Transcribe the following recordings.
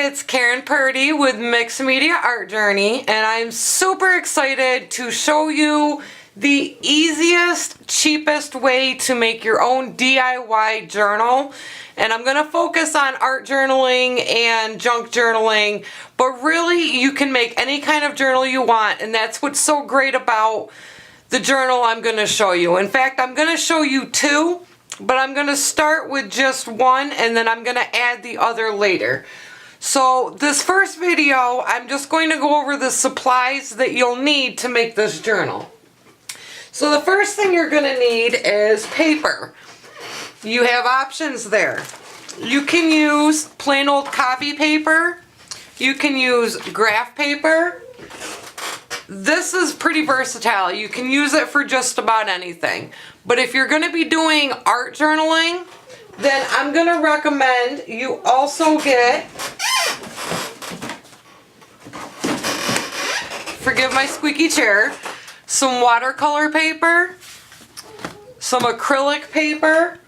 it's Karen Purdy with Mixed Media Art Journey, and I'm super excited to show you the easiest, cheapest way to make your own DIY journal. And I'm going to focus on art journaling and junk journaling, but really you can make any kind of journal you want, and that's what's so great about the journal I'm going to show you. In fact, I'm going to show you two, but I'm going to start with just one and then I'm going to add the other later. So this first video, I'm just going to go over the supplies that you'll need to make this journal. So the first thing you're going to need is paper. You have options there. You can use plain old copy paper. You can use graph paper. This is pretty versatile. You can use it for just about anything. But if you're going to be doing art journaling, then I'm going to recommend you also get, forgive my squeaky chair, some watercolor paper, some acrylic paper,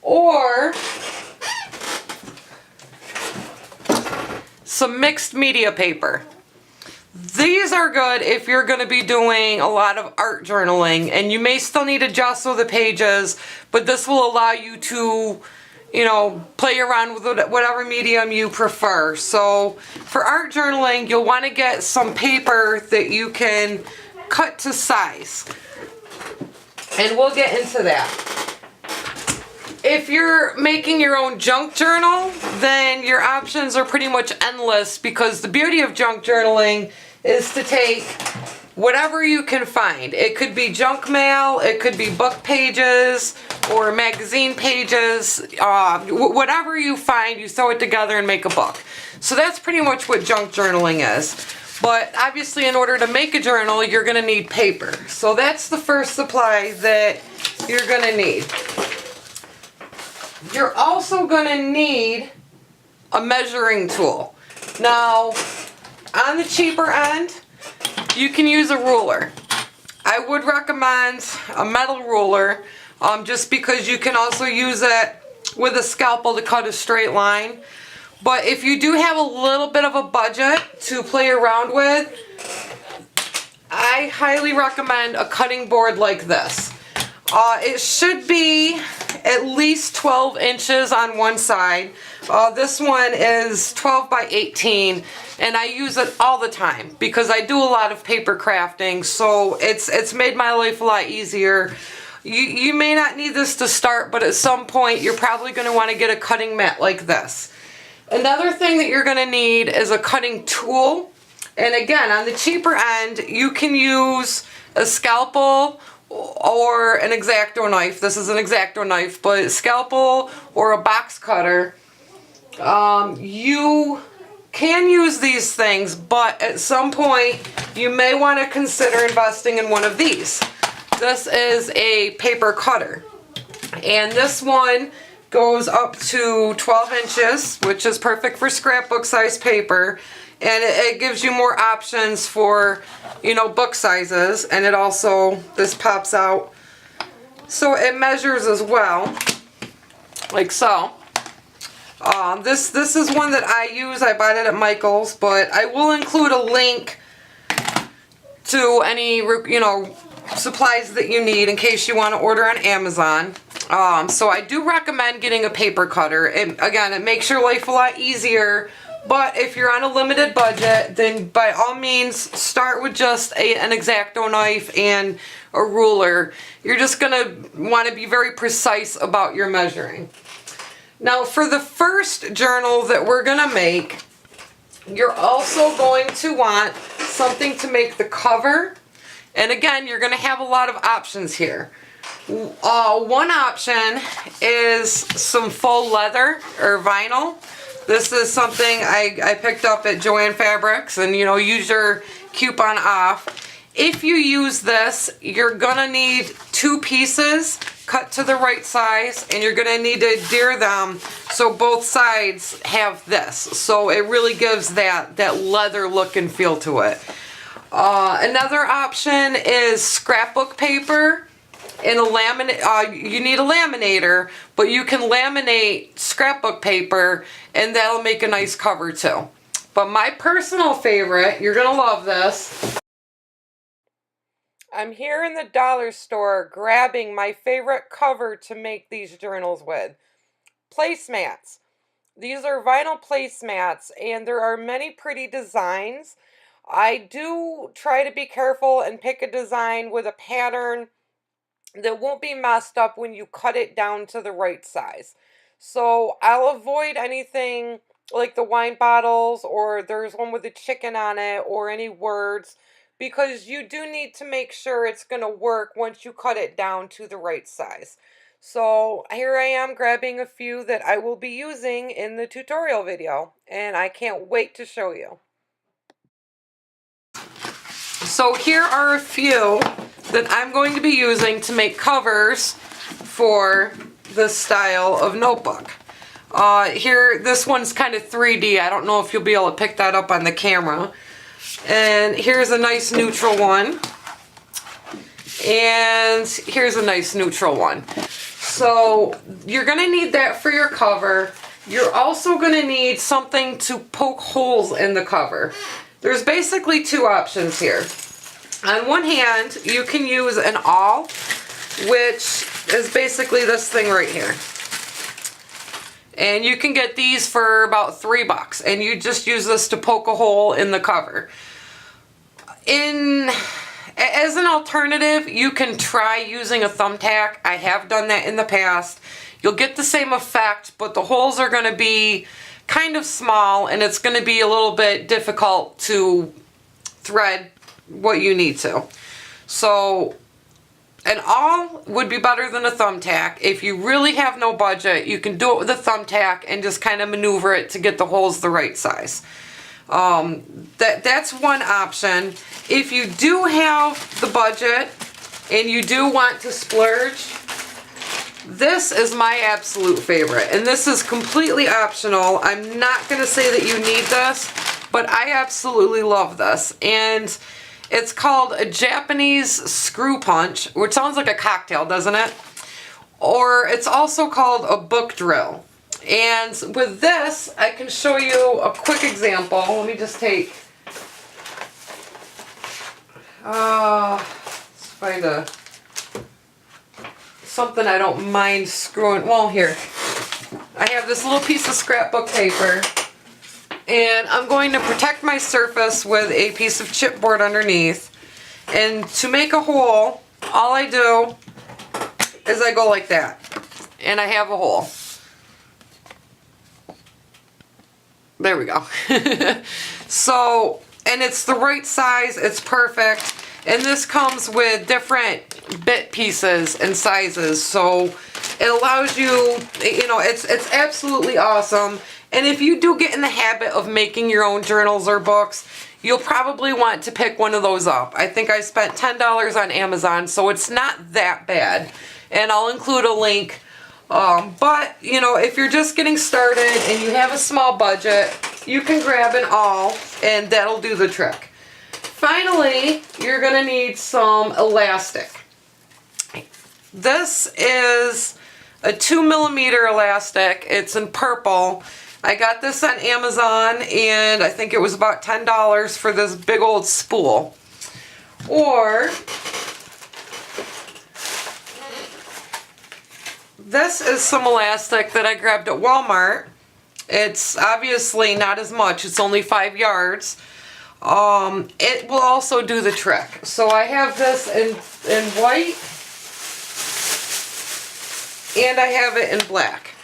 or some mixed media paper. These are good if you're going to be doing a lot of art journaling, and you may still need to jostle the pages, but this will allow you to, play around with whatever medium you prefer. So for art journaling, you'll want to get some paper that you can cut to size, and we'll get into that. If you're making your own junk journal, then your options are pretty much endless, because the beauty of junk journaling is to take whatever you can find. It could be junk mail, it could be book pages or magazine pages, whatever you find, you sew it together and make a book. So that's pretty much what junk journaling is. But obviously, in order to make a journal, you're going to need paper. So that's the first supply that you're going to need. You're also going to need a measuring tool. Now, on the cheaper end, you can use a ruler. I would recommend a metal ruler, just because you can also use it with a scalpel to cut a straight line. But if you do have a little bit of a budget to play around with, I highly recommend a cutting board like this. It should be at least 12 inches on one side. This one is 12 by 18, and I use it all the time because I do a lot of paper crafting, so it's made my life a lot easier. You may not need this to start, but at some point you're probably going to want to get a cutting mat like this. Another thing that you're going to need is a cutting tool, and again, on the cheaper end, you can use a scalpel or an X-Acto knife. This is an X-Acto knife, but a scalpel or a box cutter. You can use these things, but at some point you may want to consider investing in one of these. This is a paper cutter, and this one goes up to 12 inches, which is perfect for scrapbook size paper. And it gives you more options for, book sizes. And it also, this pops out. So it measures as well, like so. This is one that I use. I bought it at Michael's, but I will include a link to any, supplies that you need in case you want to order on Amazon. So I do recommend getting a paper cutter. And again, it makes your life a lot easier. But if you're on a limited budget, then by all means start with just an X-Acto knife and a ruler. You're just going to want to be very precise about your measuring. Now, for the first journal that we're going to make, you're also going to want something to make the cover. And again, you're going to have a lot of options here. One option is some faux leather or vinyl. This is something I picked up at Joann Fabrics, and use your coupon off. If you use this, you're gonna need two pieces cut to the right size, and you're gonna need to adhere them so both sides have this. So it really gives that leather look and feel to it. Another option is scrapbook paper. In a you need a laminator, but you can laminate scrapbook paper, and that'll make a nice cover too. But my personal favorite, you're gonna love this. I'm here in the dollar store grabbing my favorite cover to make these journals with. Placemats. These are vinyl placemats, and there are many pretty designs. I do try to be careful and pick a design with a pattern that won't be messed up when you cut it down to the right size. So I'll avoid anything like the wine bottles, or there's one with a chicken on it, or any words, because you do need to make sure it's going to work once you cut it down to the right size. So here I am grabbing a few that I will be using in the tutorial video, and I can't wait to show you. So here are a few that I'm going to be using to make covers for this style of notebook. Here, this one's kind of 3D. I don't know if you'll be able to pick that up on the camera. And here's a nice neutral one. And here's a nice neutral one. So you're going to need that for your cover. You're also going to need something to poke holes in the cover. There's basically two options here. On one hand, you can use an awl, which is basically this thing right here. And you can get these for about $3, and you just use this to poke a hole in the cover. As an alternative, you can try using a thumbtack. I have done that in the past. You'll get the same effect, but the holes are going to be kind of small, and it's going to be a little bit difficult to thread what you need to. So an awl would be better than a thumbtack. If you really have no budget, you can do it with a thumbtack and just kind of maneuver it to get the holes the right size. That's one option. If you do have the budget and you do want to splurge, this is my absolute favorite, and this is completely optional. I'm not going to say that you need this, but I absolutely love this. And it's called a Japanese screw punch, which sounds like a cocktail, doesn't it? Or it's also called a book drill. And with this, I can show you a quick example. Let me just take, let's find something I don't mind screwing. Well, here, I have this little piece of scrapbook paper, and I'm going to protect my surface with a piece of chipboard underneath. And to make a hole, all I do is I go like that, and I have a hole. There we go. So, and it's the right size, it's perfect. And this comes with different bit pieces and sizes, so it allows you, it's absolutely awesome. And if you do get in the habit of making your own journals or books, you'll probably want to pick one of those up. I think I spent $10 on Amazon, so it's not that bad. And I'll include a link. But, if you're just getting started and you have a small budget, you can grab an awl and that'll do the trick. Finally, you're going to need some elastic. This is a 2mm elastic. It's in purple. I got this on Amazon, and I think it was about $10 for this big old spool. Or this is some elastic that I grabbed at Walmart. It's obviously not as much. It's only 5 yards. It will also do the trick. So I have this in white, and I have it in black.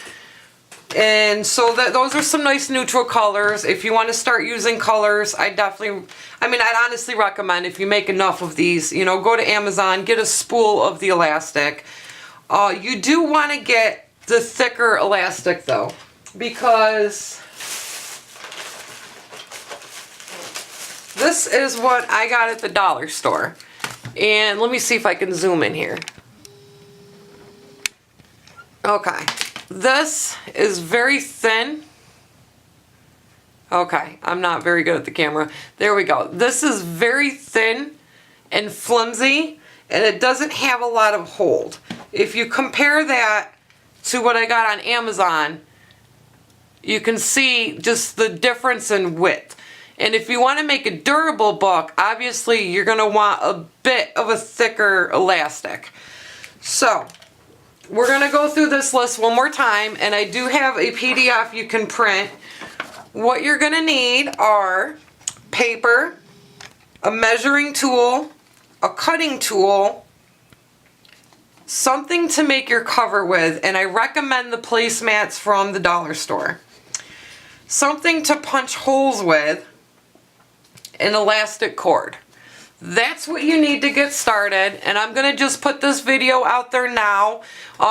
And so those are some nice neutral colors. If you want to start using colors, I'd honestly recommend, if you make enough of these, go to Amazon, get a spool of the elastic. You do want to get the thicker elastic though, because this is what I got at the dollar store. And let me see if I can zoom in here. Okay. This is very thin. Okay, I'm not very good at the camera. There we go. This is very thin and flimsy, and it doesn't have a lot of hold. If you compare that to what I got on Amazon, you can see just the difference in width. And if you want to make a durable book, obviously you're going to want a bit of a thicker elastic. So, we're going to go through this list one more time, and I do have a PDF you can print. What you're going to need are paper, a measuring tool, a cutting tool, something to make your cover with, and I recommend the placemats from the dollar store. Something to punch holes with, an elastic cord. That's what you need to get started, and I'm going to just put this video out there now.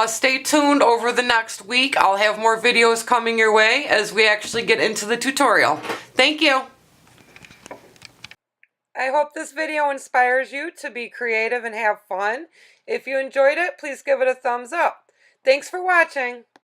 Stay tuned over the next week. I'll have more videos coming your way as we actually get into the tutorial. Thank you. I hope this video inspires you to be creative and have fun. If you enjoyed it, please give it a thumbs up. Thanks for watching.